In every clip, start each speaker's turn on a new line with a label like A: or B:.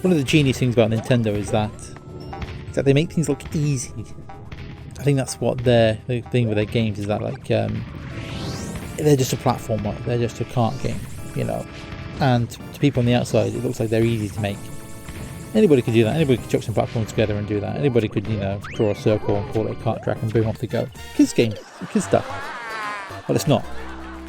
A: one of the genius things about Nintendo is that they make things look easy. I think that's what the thing with their games is, that like they're just a platformer, they're just a kart game, you know. And to people on the outside, it looks like they're easy to make. Anybody could do that. Anybody could chuck some platforms together and do that. Anybody could, you know, draw a circle and call it a kart track and boom, off they go. Kids games, kids stuff. But it's not.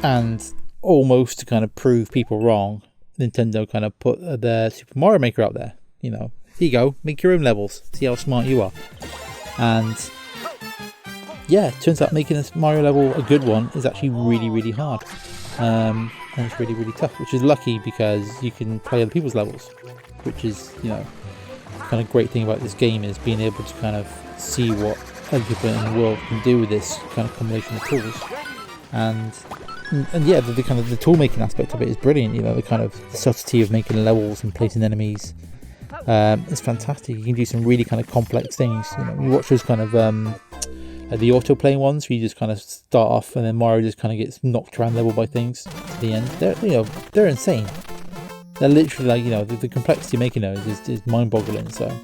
A: And almost to kind of prove people wrong, Nintendo kind of put their Super Mario Maker out there. You know, here you go, make your own levels, see how smart you are. And yeah, it turns out making a Mario level a good one is actually really, really hard. And it's really, really tough, which is lucky because you can play other people's levels, which is, you know, kind of great thing about this game is being able to kind of see what other people in the world can do with this kind of combination of tools. And yeah, the kind of the tool making aspect of it is brilliant. You know, the kind of the subtlety of making levels and placing enemies is fantastic. You can do some really kind of complex things. You know, you watch those kind of the auto playing ones where you just kind of start off and then Mario just kind of gets knocked around level by things to the end. They're insane. They're literally like, you know, the complexity of making those is mind-boggling. So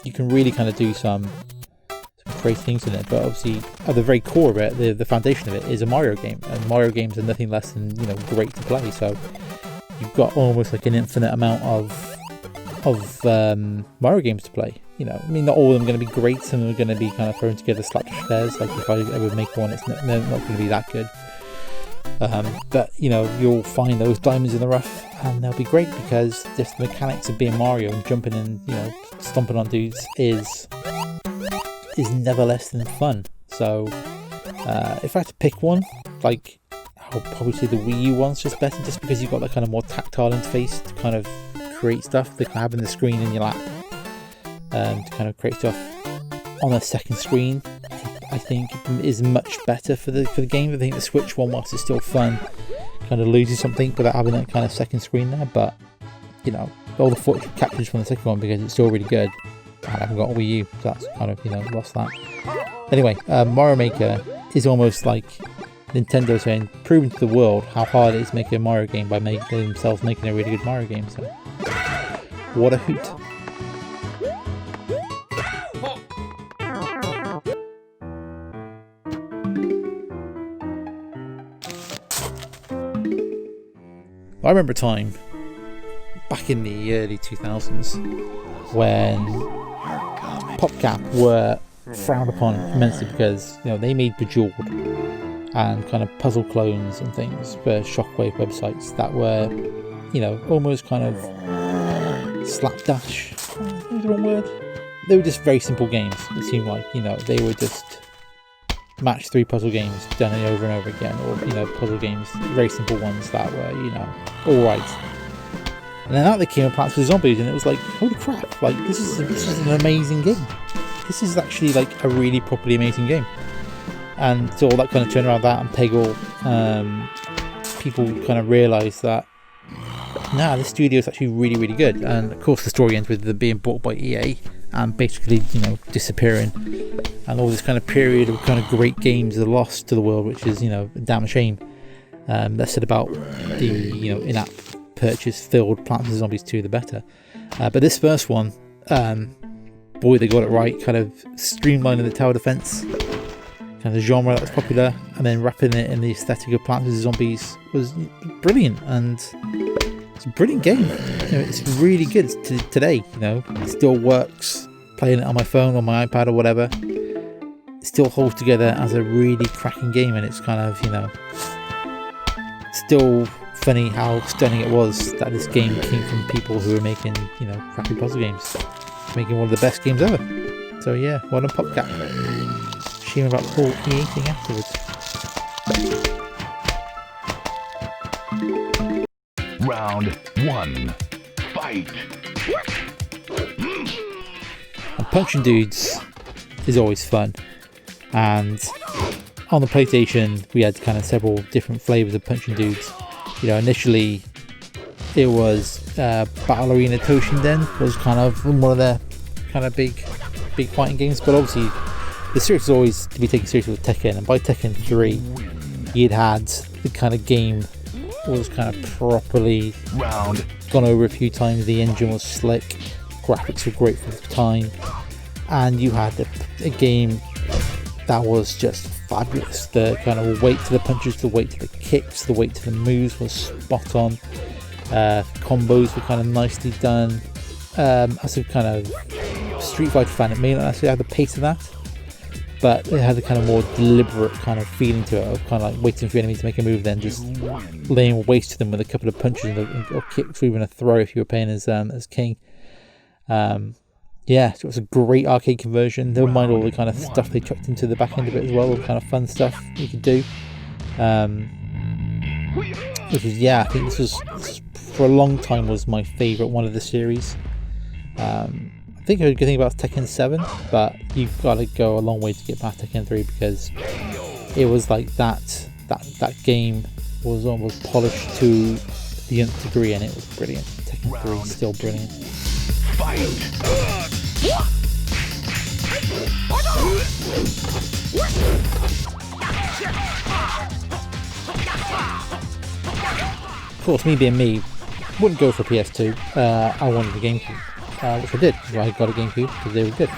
A: you can really kind of do some great things in it. But obviously, at the very core of it, the foundation of it is a Mario game, and Mario games are nothing less than, you know, great to play. So you've got almost like an infinite amount of Mario games to play. You know, I mean, not all of them are going to be great. Some of them are going to be kind of thrown together slapdash pairs. Like if I ever make one, they're not going to be that good. But you know, you'll find those diamonds in the rough, and they'll be great because just the mechanics of being Mario and jumping and, you know, stomping on dudes is never less than fun. So if I had to pick one, like, I'll probably say the Wii U one's just better, just because you've got that kind of more tactile interface to kind of create stuff, the kind of having the screen in your lap to kind of create stuff on a second screen. I think is much better for the game. I think the Switch one, whilst it's still fun, kind of loses something without having that kind of second screen there. But you know, all the footage captures from the second one because it's still really good. I haven't got a Wii U, so that's kind of, you know, lost that. Anyway, Mario Maker is almost like Nintendo saying, proving to the world how hard it is to make a Mario game by themselves making a really good Mario game. So, what a hoot! I remember a time back in the early 2000s when PopCap were frowned upon immensely because, you know, they made Bejeweled and kind of puzzle clones and things for Shockwave websites that were, you know, almost kind of slapdash. Is the wrong word? They were just very simple games. It seemed like, you know, they were just match 3 puzzle games done over and over again, or, you know, puzzle games, very simple ones that were, you know, all right. And then out they came with Plants vs Zombies, and it was like, holy crap! Like this is an amazing game. This is actually like a really properly amazing game. And so all that kind of turned around that and Peggle, people kind of realised that this studio is actually really, really good. And of course, the story ends with them being bought by EA and basically, you know, disappearing, and all this kind of period of kind of great games are lost to the world, which is, you know, a damn shame. Less said about the, you know, in-app purchase filled Plants vs Zombies 2, the better. But this first one, boy, they got it right. Kind of streamlining the tower defense, kind of the genre that was popular, and then wrapping it in the aesthetic of Plants vs Zombies was brilliant. And it's a brilliant game. You know, it's really good today. You know, it still works. Playing it on my phone, on my iPad, or whatever, it still holds together as a really cracking game. And it's kind of, you know, still funny how stunning it was that this game came from people who were making, you know, crappy puzzle games, making one of the best games ever. So yeah, well done PopCap. Shame about the whole EA thing afterwards.
B: Round 1, fight!
A: And punching dudes is always fun, and on the PlayStation we had kind of several different flavors of punching dudes. You know, initially it was Battle Arena Toshinden was kind of one of the kind of big fighting games, but obviously the series was always to be taken seriously with Tekken, and by Tekken 3 you'd had the kind of game was kind of properly
B: Round
A: gone over a few times. The engine was slick, graphics were great for the time, and you had a game that was just fabulous. The kind of weight to the punches, the weight to the kicks, the weight to the moves was spot on. Combos were kind of nicely done. As a kind of Street Fighter fan, it may not actually have the pace of that, but it had a kind of more deliberate kind of feeling to it, of kind of like waiting for your enemy to make a move, then just laying waste to them with a couple of punches or kicks, or even a throw if you were playing as King. Yeah, so it was a great arcade conversion. Never mind all the kind of stuff they chucked into the back end of it as well, all the kind of fun stuff you could do. Which was, yeah, I think this was for a long time was my favourite one of the series. I think a good thing about Tekken 7, but you've got to go a long way to get past Tekken 3, because it was like that game was almost polished to the nth degree, and it was brilliant. Tekken 3 is still brilliant. Of course, me being me, wouldn't go for a PS2. I wanted a GameCube, which I did. I got a GameCube because they were good.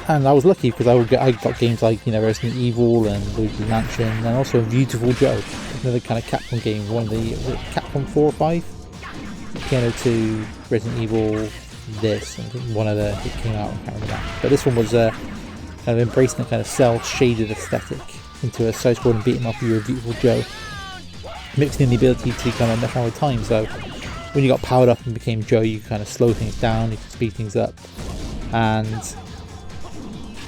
A: And I was lucky because I got games like, Resident Evil and Luigi's Mansion, and also Viewtiful Joe, another kind of Capcom game. One of the Capcom 4 or 5. Piano 2, Resident Evil, this, and I think one other that came out, I can't remember that. But this one was kind of embracing a kind of cel-shaded aesthetic into a side-scrolling beat 'em up. You were Beautiful Joe, mixing in the ability to kind of mess around with time. So when you got powered up and became Joe, you could kind of slow things down, you could speed things up, and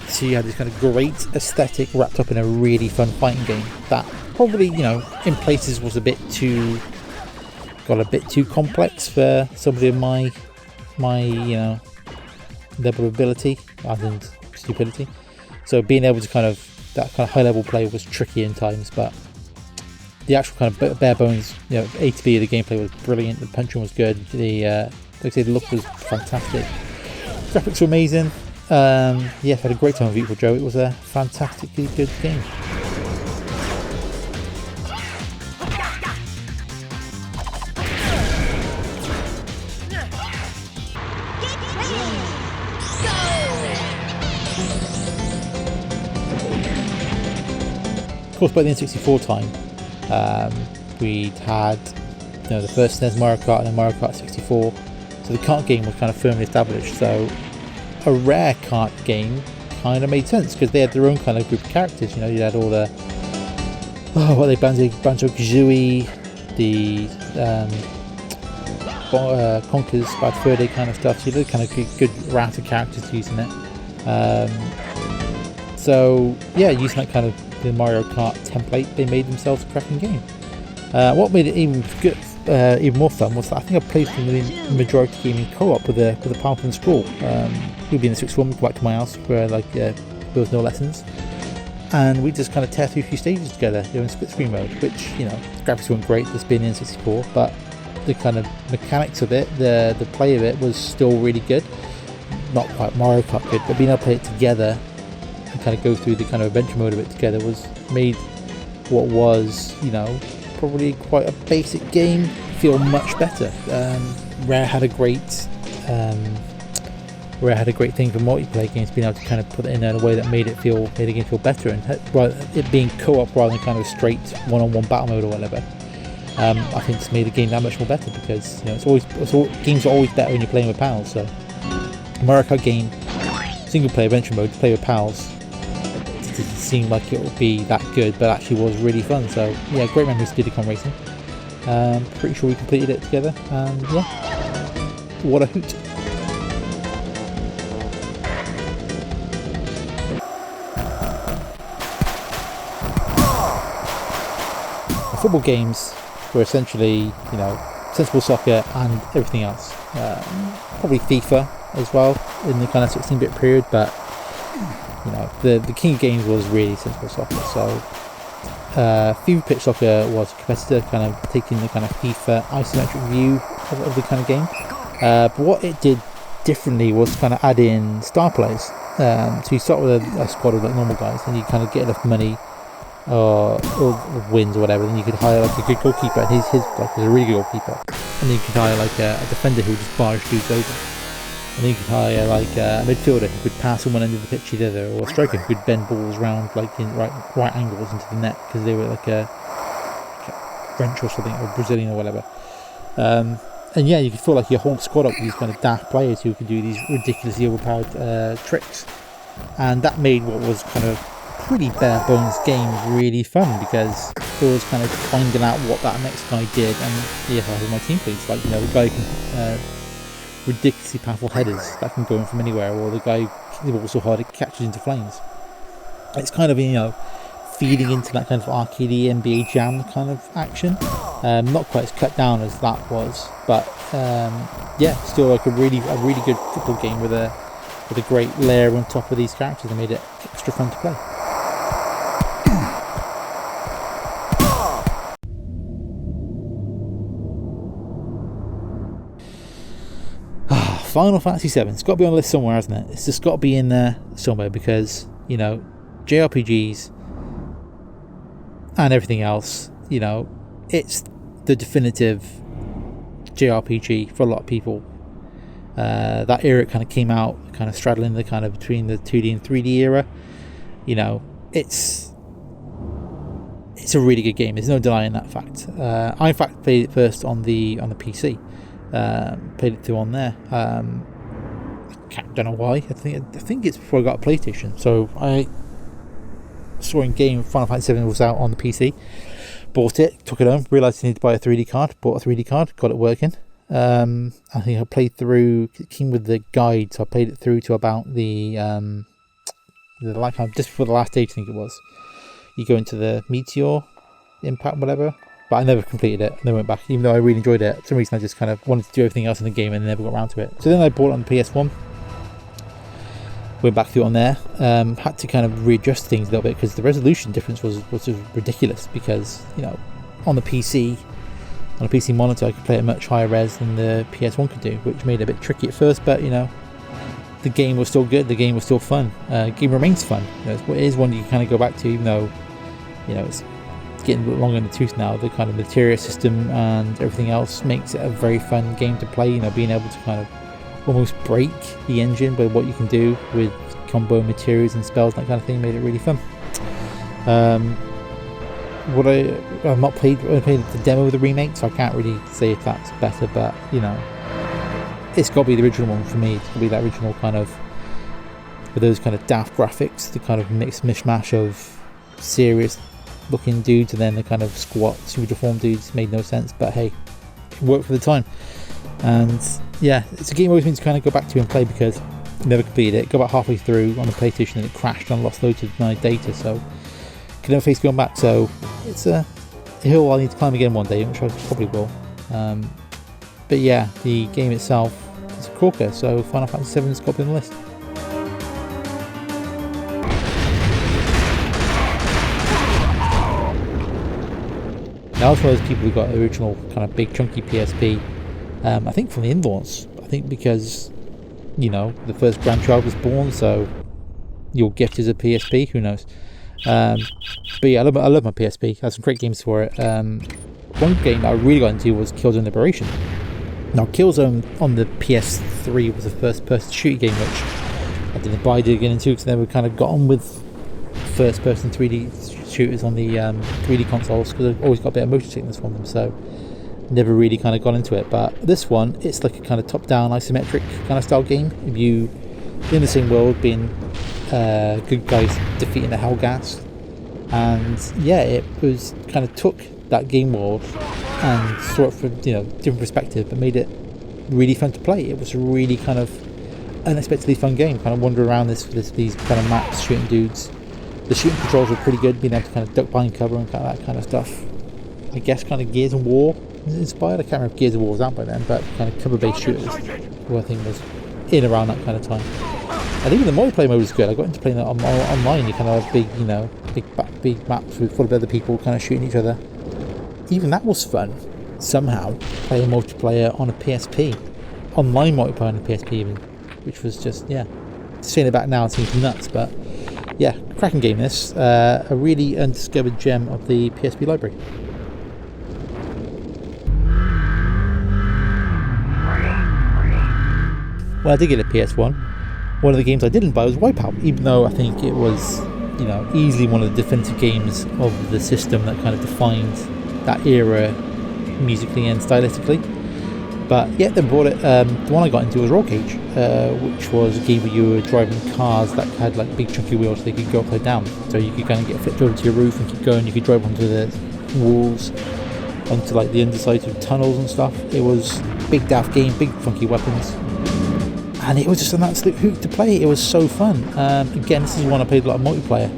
A: so you had this kind of great aesthetic wrapped up in a really fun fighting game that probably, in places was got a bit too complex for somebody of my level of ability, as in stupidity. So being able to that kind of high level play was tricky in times, but the actual kind of bare bones, A to B of the gameplay was brilliant. The punching was good. The the look was fantastic. Graphics were amazing. I had a great time with Viewtiful Joe. It was a fantastically good game. Of course, by the N64 time, we'd had the first SNES Mario Kart and then Mario Kart 64, so the kart game was kind of firmly established. So a rare kart game kind of made sense because they had their own kind of group of characters. You had all the Banjo-Kazooie, the Conker's Bad Fur Day kind of stuff. So you had kind of good route of characters using it. So yeah, using that kind of the Mario Kart template, they made themselves a cracking game. What made it even even more fun was that I think I played the majority of the game in co-op with a pal from school. He'd be in the 6th go back to my house where there was no lessons, and we just kind of tear through a few stages together in split screen mode, which graphics weren't great, this being in N64, but the kind of mechanics of it, the play of it was still really good. Not quite Mario Kart good, but being able to play it together and kind of go through the kind of adventure mode of it together made what was probably quite a basic game feel much better. Rare had a great thing for multiplayer games, being able to kind of put it in a way that made the game feel better, and it being co-op rather than kind of straight one-on-one battle mode or whatever. I think it's made the game that much more better because games are always better when you're playing with pals. So Mario Kart game, single player adventure mode, to play with pals, it didn't seem like it would be that good, but actually was really fun. So yeah, great memories of Diddy Racing. Pretty sure we completed it together, and yeah, what a hoot. The football games were essentially, sensible soccer and everything else. Probably FIFA as well in the kind of 16-bit period, but the king of games was really sensible soccer. So FIFA Pitch Soccer was a competitor, kind of taking the kind of FIFA isometric view of the kind of game. But what it did differently was kind of add in star players. So you start with a squad of normal guys, and you kind of get enough money or wins or whatever, then you could hire like a good goalkeeper, and his bloke was a really good goalkeeper. And then you could hire like a defender who would just barge dudes over. And then you could hire like a midfielder who could pass from one end of the pitch to the other, or a striker who could bend balls round like in right angles into the net because they were like a French or something, or Brazilian or whatever. And yeah, you could fill like your whole squad up with these kind of daft players who could do these ridiculously overpowered tricks. And that made what was kind of pretty bare bones game really fun, because it was kind of finding out what that next guy did. And yeah, I was my team please, like, you know, the guy can ridiculously powerful headers that can go in from anywhere, or the guy who kicks the ball so hard it catches into flames. It's kind of, you know, feeding into that kind of arcadey NBA Jam kind of action. Not quite as cut down as that was, but yeah, still like a really good football game with a great layer on top of these characters that made it extra fun to play. Final Fantasy VII. It's got to be on the list somewhere, hasn't it? It's just got to be in there somewhere, because, you know, JRPGs and everything else, you know, it's the definitive JRPG for a lot of people. That era kind of came out, kind of straddling the kind of between the 2D and 3D era. You know, it's a really good game. There's no denying that fact. I in fact played it first on the PC. Played it through on there. Don't know why. I think it's before I got a PlayStation. So I saw in game Final Fantasy VII was out on the PC. Bought it, took it home, realised I needed to buy a 3D card. Bought a 3D card, got it working. I think I played through. It came with the guide, so I played it through to about the like just before the last stage. I think it was. You go into the meteor impact, whatever. But I never completed it. I never went back, even though I really enjoyed it. For some reason, I just kind of wanted to do everything else in the game and never got around to it. So then I bought it on the PS1. Went back through it on there. Had to kind of readjust things a little bit because the resolution difference was just ridiculous. Because, you know, on a PC monitor, I could play at much higher res than the PS1 could do, which made it a bit tricky at first. But, you know, the game was still good. The game was still fun. The game remains fun. You know, it is one you can kind of go back to, even though, you know, it's getting a bit longer in the tooth now. The kind of materia system and everything else makes it a very fun game to play. You know, being able to kind of almost break the engine by what you can do with combo materials and spells, that kind of thing, made it really fun. I've not played the demo of the remake, so I can't really say if that's better, but, you know, it's got to be the original one for me. It's got to be that original kind of, with those kind of daft graphics, the kind of mixed mishmash of serious looking dudes and then the kind of squat super deformed dudes. Made no sense, but hey, it worked for the time. And yeah, it's a game I always mean to kind of go back to and play, because I never completed it. Got about halfway through on the PlayStation and it crashed and lost loads of my data, so could never face going back. So it's a hill I'll need to climb again one day, which I probably will. But yeah, the game itself is a corker, so Final Fantasy VII's got to be on the list. Now, I was one of those people who got the original kind of big chunky PSP, I think from the in-laws. I think because, you know, the first grandchild was born, so your gift is a PSP, who knows. But yeah, I love my PSP. I had some great games for it. One game that I really got into was Killzone Liberation. Now, Killzone on the PS3 was the first person shooting game, which I didn't buy to get into, because I never kind of got on with first person 3D shooters on the 3D consoles, because I've always got a bit of motion sickness from them, so never really kind of got into it. But this one, it's like a kind of top-down isometric kind of style game. If you in the same world, being good guys defeating the Hellgas, and yeah, it was kind of took that game world and saw it from, you know, different perspective, but made it really fun to play. It was a really kind of unexpectedly fun game. Kind of wander around these kind of maps, shooting dudes. The shooting controls were pretty good, being able to kind of duck behind cover and kind of that kind of stuff. I guess kind of Gears of War inspired. I can't remember if Gears of War was out by then, but kind of cover-based shooters, who I think was in around that kind of time. And even the multiplayer mode was good. I got into playing that online. You kind of have big, you know, big maps with full of other people kind of shooting each other. Even that was fun. Somehow, playing multiplayer on a PSP, online multiplayer on a PSP even, which was just, yeah. Saying it back now, it seems nuts, but Yeah, cracking game this. A really undiscovered gem of the PSP library. When I did get a PS1, one of the games I didn't buy was Wipeout, even though I think it was, you know, easily one of the definitive games of the system that kind of defined that era musically and stylistically. But yeah, they brought it. The one I got into was Rollcage, which was a game where you were driving cars that had like big chunky wheels, so they could go upside down. So you could kind of get flipped over to your roof and keep going. You could drive onto the walls, onto like the undersides of tunnels and stuff. It was a big daft game, big funky weapons, and it was just an absolute hoot to play. It was so fun. Again, this is one I played a lot of multiplayer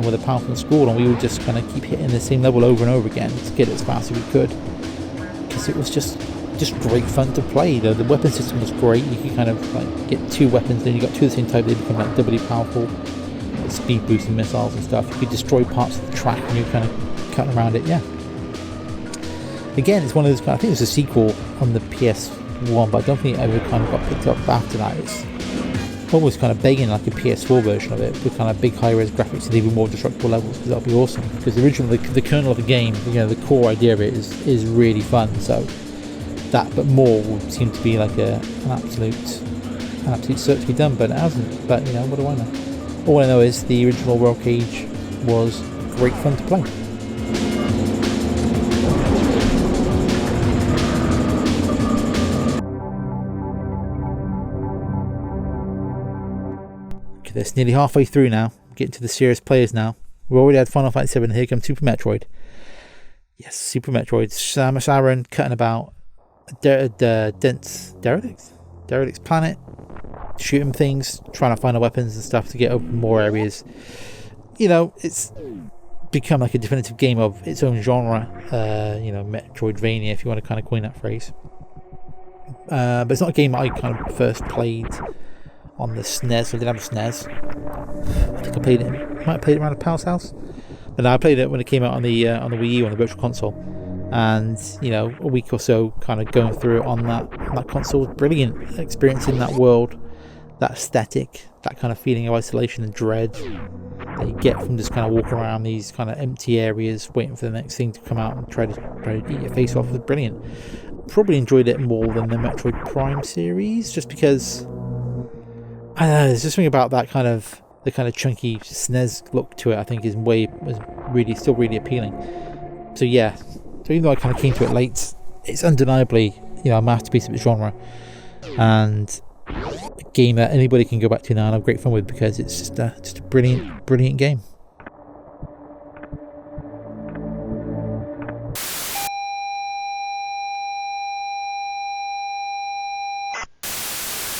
A: with a pal from the school, and we would just kind of keep hitting the same level over and over again to get it as fast as we could, because it was just great fun to play. The weapon system was great. You could kind of like get 2 weapons, then you got 2 of the same type, they become like doubly powerful, like speed boosting missiles and stuff. You could destroy parts of the track and you kind of cut around it. Yeah, again, it's one of those, I think it was a sequel on the PS1, but I don't think it ever kind of got picked up after that. It's almost kind of begging like a PS4 version of it with kind of big high-res graphics and even more destructible levels, because that would be awesome. Because originally the kernel of the game, you know, the core idea of it is really fun. So that, but more, would seem to be like an absolute search to be done, but it hasn't. But you know, what do I know? All I know is the original Rollcage was great fun to play. Okay, that's nearly halfway through now. Getting to the serious players now. We've already had Final Fantasy 7. Here comes Super Metroid. Yes, Super Metroid. Samus Aran cutting about derelict's planet, shooting things, trying to find the weapons and stuff to get open more areas. You know, it's become like a definitive game of its own genre. You know, Metroidvania, if you want to kind of coin that phrase. But it's not a game I kind of first played on the SNES. I did have a SNES. I think I played it. Might have played it around a pal's house. But no, I played it when it came out on the Wii U, on the Virtual Console. And you know, a week or so kind of going through it on that console was brilliant. Experiencing that world, that aesthetic, that kind of feeling of isolation and dread that you get from just kind of walking around these kind of empty areas waiting for the next thing to come out and try to eat your face off was brilliant. Probably enjoyed it more than the Metroid Prime series, just because I don't know, there's just something about that kind of the kind of chunky SNES look to it. I think was still really appealing. So yeah. So even though I kind of came to it late, it's undeniably, you know, a masterpiece of its genre, and a game that anybody can go back to now and have great fun with, because it's just a brilliant game.